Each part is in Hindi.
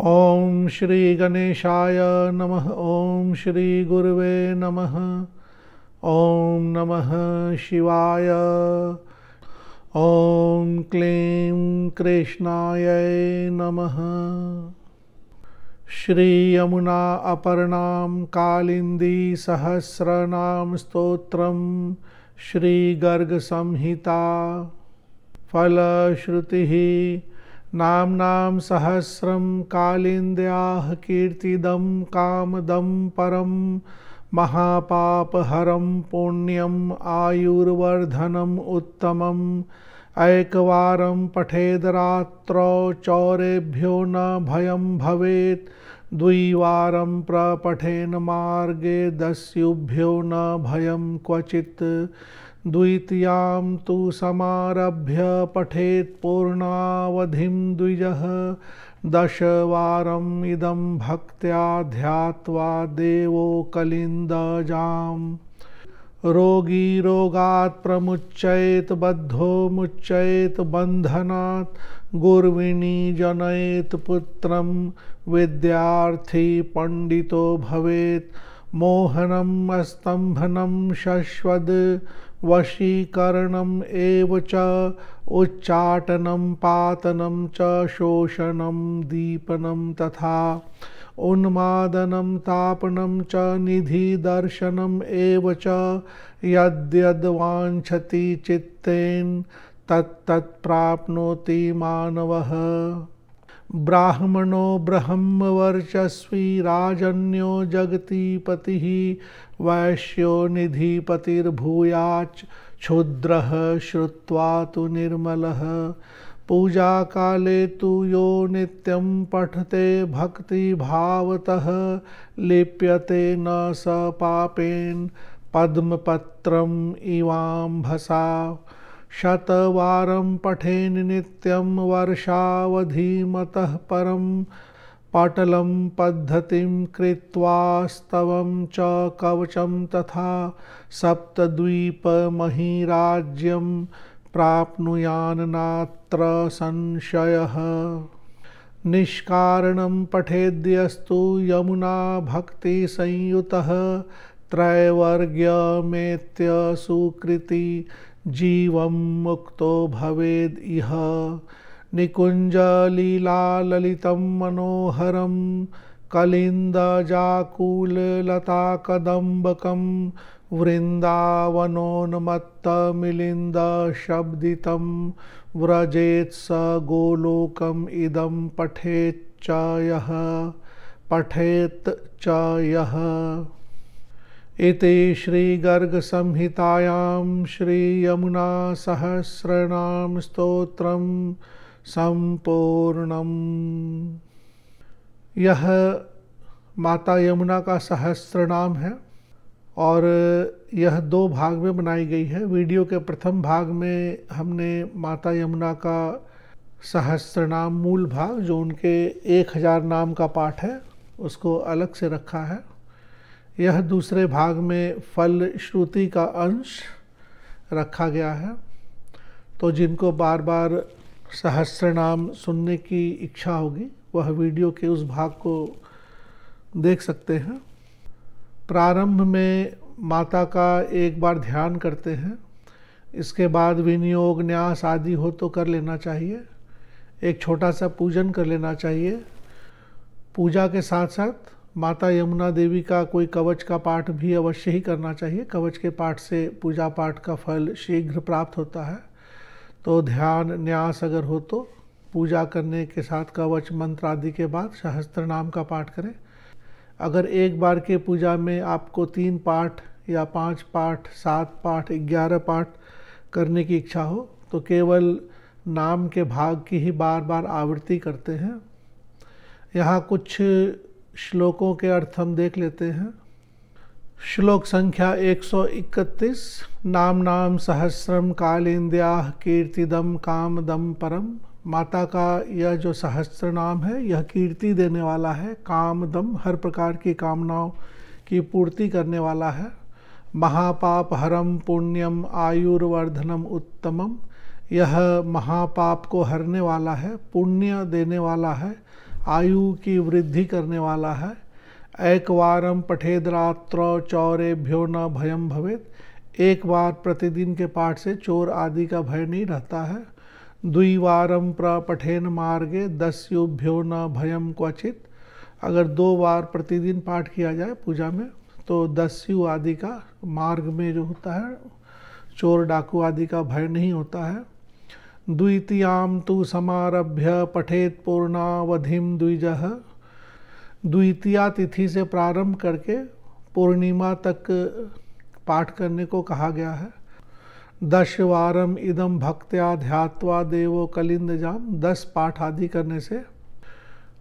ओम श्री गणेशाय नमः। ओम श्री गुरुवे नमः। ओम नमः शिवाय। ओम क्लीं कृष्णाय नमः। श्री यमुना अपर्णाम कालिंदी सहस्रनाम स्तोत्रम श्री गर्ग संहिता। फलश्रुतिः नाम्नां सहस्रं कालिन्द्याः कीर्तिदं कामदं परं महापापहरं पुण्यम् आयुर्वर्धनम् उत्तमम्। एकवारं पठेद् रात्रौ चौरेभ्यो न भयं भवेत्। द्विवारं प्रपठेन मार्गे दस्युभ्यो न भयं क्वचित्। द्वितीयां तु समारभ्य पठेत् पूर्णावधिं द्विजः। 10 वारम् इदं भक्त्या ध्यात्वा देवो कलिन्दजाम्। रोगी रोगात् प्रमुच्येत बद्धो मुच्येत बन्धनात्। गुर्विणी जनयेत पुत्रं विद्यार्थी पंडितो भवेत्। मोहनम् स्तम्भनं शश्वद् वशीकरणम् एव च। उच्चाटनं पातनं च शोषणं दीपनं तथा। उन्मादनं तापनं च निधिदर्शनम् एव च। यद्यद् वाञ्छति चित्तेन तत्तत् प्राप्नोति मानवः। ब्राह्मणो ब्रह्मवर्चस्वी राजन्यो जगतीपतिः। वैश्यो निधिपतिर्भूयाच्च क्षुद्रः श्रुत्वा तु निर्मलः। पूजा काले तु यो नित्यं पठते भक्तिभावतः। लिप्यते न स पापेन पद्मपत्रम् इवाम्भसा। 100 वारं पठेन् नित्यं वर्षावधिमतः परं। पटलं पद्धतिं कृत्वा स्तवं च कवचं तथा। सप्तद्वीपमहीराज्यं प्राप्नुयान् नात्र संशयः। निष्कारणं पठेद्यस्तु यमुना भक्तिसंयुतः। त्रैवर्ग्यमेत्य सुकृति जीवं मुक्तो भवेद् इह। निकुञ्जलीला ललितं मनोहरं कलिन्दजाकुललताकदम्बकं। वृन्दावनोन्मत्तमिलिन्दशब्दितं व्रजेत् स गोलोकम् इदं पठेच्च यः। पठेत् च यः। इति श्रीगर्गसंहितायां श्रीयमुना सहस्रनाम स्तोत्रम संपूर्णम। यह माता यमुना का सहस्र नाम है और यह 2 भाग में बनाई गई है। वीडियो के प्रथम भाग में हमने माता यमुना का सहस्र नाम मूल भाग, जो उनके 1000 नाम का पाठ है, उसको अलग से रखा है। यह दूसरे भाग में फल श्रुति का अंश रखा गया है। तो जिनको बार बार सहस्र नाम सुनने की इच्छा होगी वह वीडियो के उस भाग को देख सकते हैं। प्रारंभ में माता का एक बार ध्यान करते हैं, इसके बाद विनियोग न्यास आदि हो तो कर लेना चाहिए। एक छोटा सा पूजन कर लेना चाहिए। पूजा के साथ साथ माता यमुना देवी का कोई कवच का पाठ भी अवश्य ही करना चाहिए। कवच के पाठ से पूजा पाठ का फल शीघ्र प्राप्त होता है। तो ध्यान न्यास अगर हो तो पूजा करने के साथ कवच मंत्र आदि के बाद सहस्त्र नाम का पाठ करें। अगर एक बार के पूजा में आपको 3 पाठ या 5 पाठ, 7 पाठ, 11 पाठ करने की इच्छा हो तो केवल नाम के भाग की ही बार बार आवृत्ति करते हैं। यहाँ कुछ श्लोकों के अर्थ हम देख लेते हैं। श्लोक संख्या 131। नाम नाम सहस्रम कालिन्द्याः कीर्तिदम कामदम परम। माता का यह जो सहस्त्र नाम है यह कीर्ति देने वाला है, कामदम हर प्रकार की कामनाओं की पूर्ति करने वाला है। महापाप हरम पुण्यम आयुर्वर्धनम उत्तमम। यह महापाप को हरने वाला है, पुण्य देने वाला है, आयु की वृद्धि करने वाला है। एकवारम पठेद रात्रौ चौरेभ्यो न भयम भवेत्, एक बार प्रतिदिन के पाठ से चोर आदि का भय नहीं रहता है। द्विवारम प्रपठेन मार्गे दस्युभ्यो न भयम क्वचित, अगर 2 बार प्रतिदिन पाठ किया जाए पूजा में तो दस्यु आदि का, मार्ग में जो होता है चोर डाकू आदि का भय नहीं होता है। द्वितीयाम तु समारभ्य पठेत पूर्णावधिम द्विजः, द्वितीया तिथि से प्रारंभ करके पूर्णिमा तक पाठ करने को कहा गया है। 10 वारम इदम भक्त्या ध्यात्वा देवो कलिंदजाम, 10 पाठ आदि करने से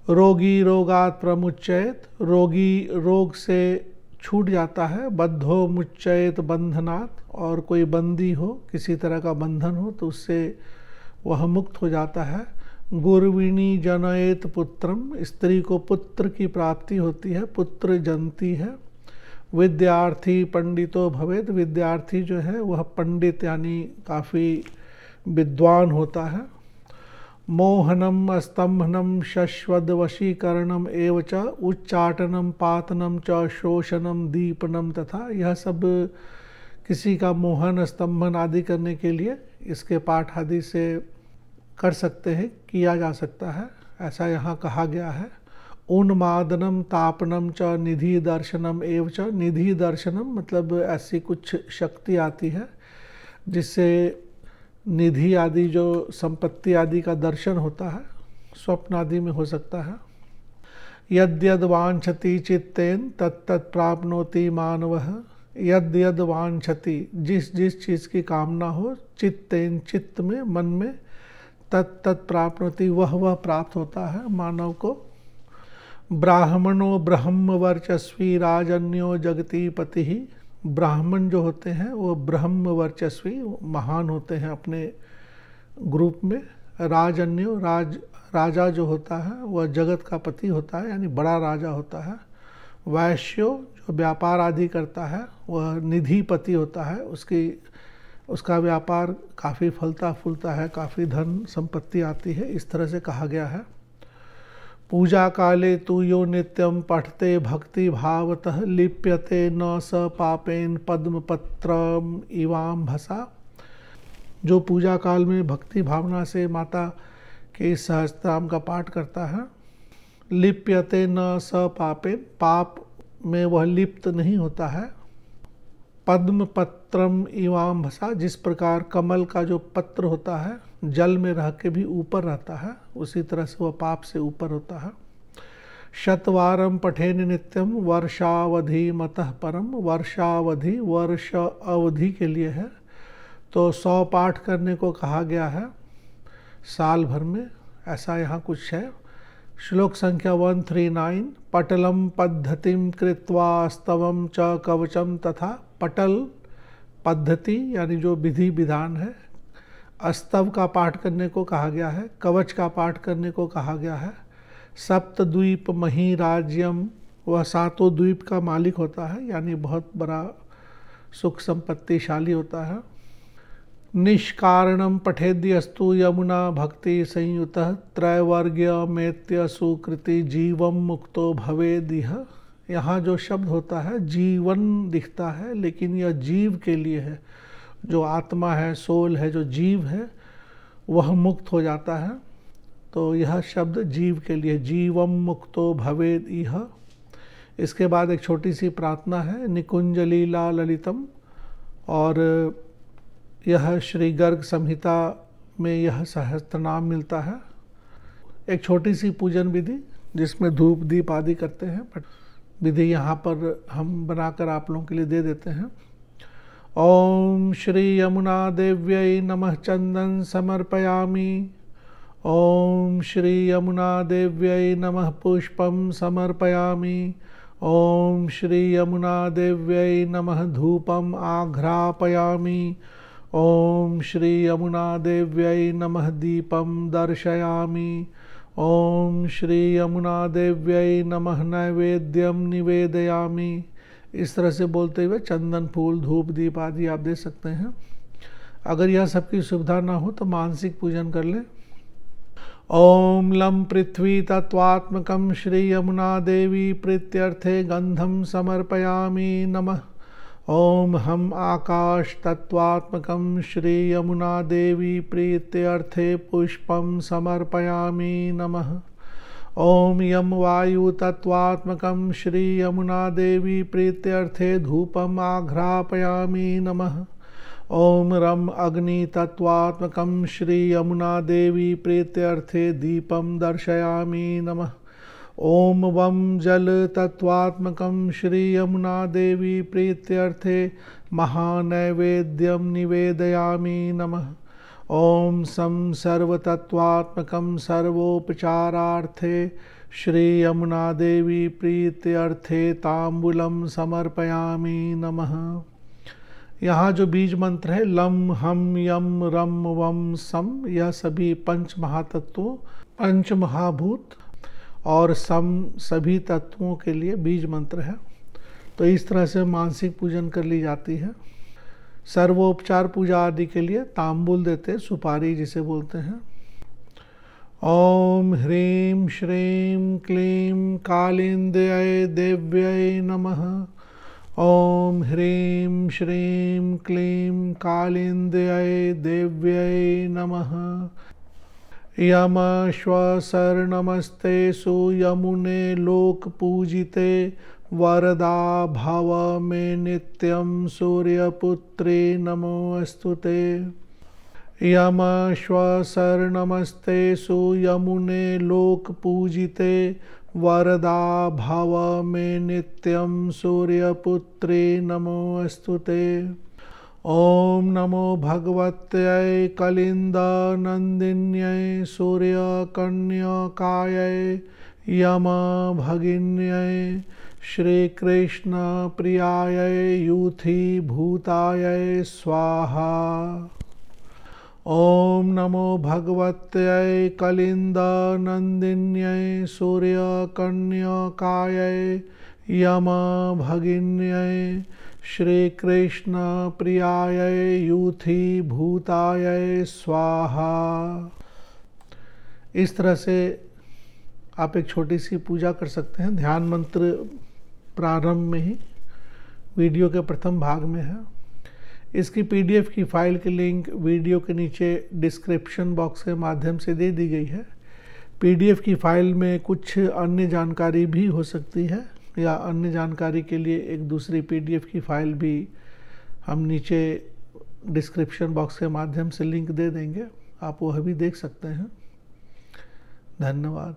रोगी रोगात प्रमुच्येत, रोगी रोग से छूट जाता है। बद्धो मुच्येत बंधनात्, और कोई बंदी हो, किसी तरह का बंधन हो तो उससे वह मुक्त हो जाता है। गुरविणी जनयेत पुत्रम, स्त्री को पुत्र की प्राप्ति होती है, पुत्र जनती है। विद्यार्थी पंडितो भवेद, विद्यार्थी जो है वह पंडित यानी काफ़ी विद्वान होता है। मोहनम स्तंभनम शश्वद वशीकरणम एव च उच्चाटनम पातनम च शोषणम दीपनम तथा, यह सब किसी का मोहन स्तंभन आदि करने के लिए इसके पाठ आदि से कर सकते हैं, किया जा सकता है, ऐसा यहाँ कहा गया है। उन्मादनम तापनम च निधि दर्शनम एव च, निधि दर्शनम मतलब ऐसी कुछ शक्ति आती है जिससे निधि आदि जो संपत्ति आदि का दर्शन होता है, स्वप्न आदि में हो सकता है। यद यद वांछति चित्तेन तत्तत् प्राप्नोति मानवः, यद यद वांछति, जिस जिस चीज़ की कामना हो, चित्तेन चित्त में, मन में, तत्तत् प्राप्नोति वह प्राप्त होता है मानव को। ब्राह्मणो ब्रह्म वर्चस्वी राजन्यो जगती पति, ब्राह्मण जो होते हैं वो ब्रह्म वर्चस्वी, महान होते हैं अपने ग्रुप में। राजन्यो, राजा जो होता है वह जगत का पति होता है, यानी बड़ा राजा होता है। वैश्यो जो व्यापार आदि करता है वह निधिपति होता है, उसका व्यापार काफ़ी फलता फूलता है, काफ़ी धन संपत्ति आती है, इस तरह से कहा गया है। पूजा काले तु यो नित्यम पठते भक्ति भावतः लिप्यते न स पापेन पद्मपत्रम इवाम भसा, जो पूजा काल में भक्ति भावना से माता के इस सहस्त्रनाम का पाठ करता है, लिप्यते न स पापेन, पाप में वह लिप्त नहीं होता है। पद्म पत्रम इवाम भसा, जिस प्रकार कमल का जो पत्र होता है जल में रह के भी ऊपर रहता है, उसी तरह से वह पाप से ऊपर होता है। शतवारम पठेन नित्यम वर्षावधि मतः परम, वर्षावधि वर्ष अवधि के लिए है, तो 100 पाठ करने को कहा गया है साल भर में, ऐसा यहाँ कुछ है। श्लोक संख्या 139, पटलम पद्धतिम कृत्वा स्तवम च कवचम तथा, पटल पद्धति यानी जो विधि विधान है, स्तव का पाठ करने को कहा गया है, कवच का पाठ करने को कहा गया है। सप्तद्वीप मही राज्यम, वह 7 द्वीप का मालिक होता है, यानी बहुत बड़ा सुख संपत्तिशाली होता है। निष्कारणम पठेद्यस्तु यमुना भक्ति संयुतः त्रैवर्ग्य मेत्य सुकृति जीवम मुक्तो भवेदिह, यहाँ जो शब्द होता है जीवन दिखता है, लेकिन यह जीव के लिए है, जो आत्मा है, सोल है, जो जीव है वह मुक्त हो जाता है, तो यह शब्द जीव के लिए, जीवम मुक्तो भवेद इह। इसके बाद एक छोटी सी प्रार्थना है, निकुंज लीला ललितम, और यह श्री गर्ग संहिता में यह सहस्त्रनाम मिलता है। एक छोटी सी पूजन विधि जिसमें धूप दीप आदि करते हैं, बट विधि यहाँ पर हम बनाकर आप लोगों के लिए दे देते हैं। ओम श्री यमुना देव्यै नमः चंदन समर्पयामि, ओम श्री यमुना देव्यै नमः पुष्पम समर्पयामि, ओम श्री यमुना देव्यै नमः धूपम आघ्रापयामि, ओम श्री यमुना देव्यै नमः दीपम दर्शयामि, ओम श्री यमुना देव्यै नमः नैवेद्यम निवेदयामि। इस तरह से बोलते हुए चंदन फूल धूप दीप आदि आप दे सकते हैं। अगर यह सबकी सुविधा ना हो तो मानसिक पूजन कर लें। ओम लम पृथ्वी तत्वात्मकं श्री यमुना देवी प्रीत्यर्थे गंधम समर्पयामि नमः। ओम हम आकाश तत्वात्मकं श्री यमुना देवी प्रीत्यर्थे पुष्पं समर्पयामि नमः। ओम यम वायु तत्वात्मकं श्री यमुना देवी प्रीत्यर्थे धूपम आघ्रापयामि नमः। ओम रम अग्नि तत्वात्मकं श्री यमुना देवी प्रीत्यर्थे दीपम दर्शयामि नमः। ओम वम जल तत्वात्मकं श्री यमुना देवी प्रीत्यर्थे महानैवेद्यम निवेदयामि नमः। ओम सम सर्वतत्वात्मकं सर्वोपचारार्थे श्री यमुना देवी प्रीत्यर्थे तांबूलम समर्पयामि नमः। यहाँ जो बीज मंत्र है लम हम यम रम वम सम, यह सभी पंच महातत्वों, पंच महाभूत और सम सभी तत्वों के लिए बीज मंत्र है। तो इस तरह से मानसिक पूजन कर ली जाती है। सर्वोपचार पूजा आदि के लिए तांबूल देते, सुपारी जिसे बोलते हैं। ओम ह्रीं श्रीं क्लीं कालिंद्याय देव्यै नमः। ओम ह्रीं श्रीं क्लीं कालिंद्याय देव्यै नमः। यम श्वसर नमस्ते सुयमुने लोक पूजिते वरदा भव मे नित्यं सूर्यपुत्रे नमोस्तुते। यम श्वसर नमस्ते सुयमुने लोक पूजिते वरदा भव मे नित्यं सूर्यपुत्रे नमोस्तुते। ओम नमो भगवत्यै कलिंद नंदिन्यै सूर्यकन्यकायै यम भगिन्यै श्री कृष्ण प्रियायै यूथी भूतायै स्वाहा। ओम नमो भगवत्यै कलिंद नंदिन्यै सूर्यकन्यकायै यम भगिन्यै श्री कृष्ण प्रियायै यूथी भूतायै स्वाहा। इस तरह से आप एक छोटी सी पूजा कर सकते हैं। ध्यान मंत्र प्रारंभ में ही वीडियो के प्रथम भाग में है। इसकी पीडीएफ की फाइल की लिंक वीडियो के नीचे डिस्क्रिप्शन बॉक्स के माध्यम से दे दी गई है। पीडीएफ की फाइल में कुछ अन्य जानकारी भी हो सकती है, या अन्य जानकारी के लिए एक दूसरी पीडीएफ की फाइल भी हम नीचे डिस्क्रिप्शन बॉक्स के माध्यम से लिंक दे देंगे, आप वह भी देख सकते हैं। धन्यवाद।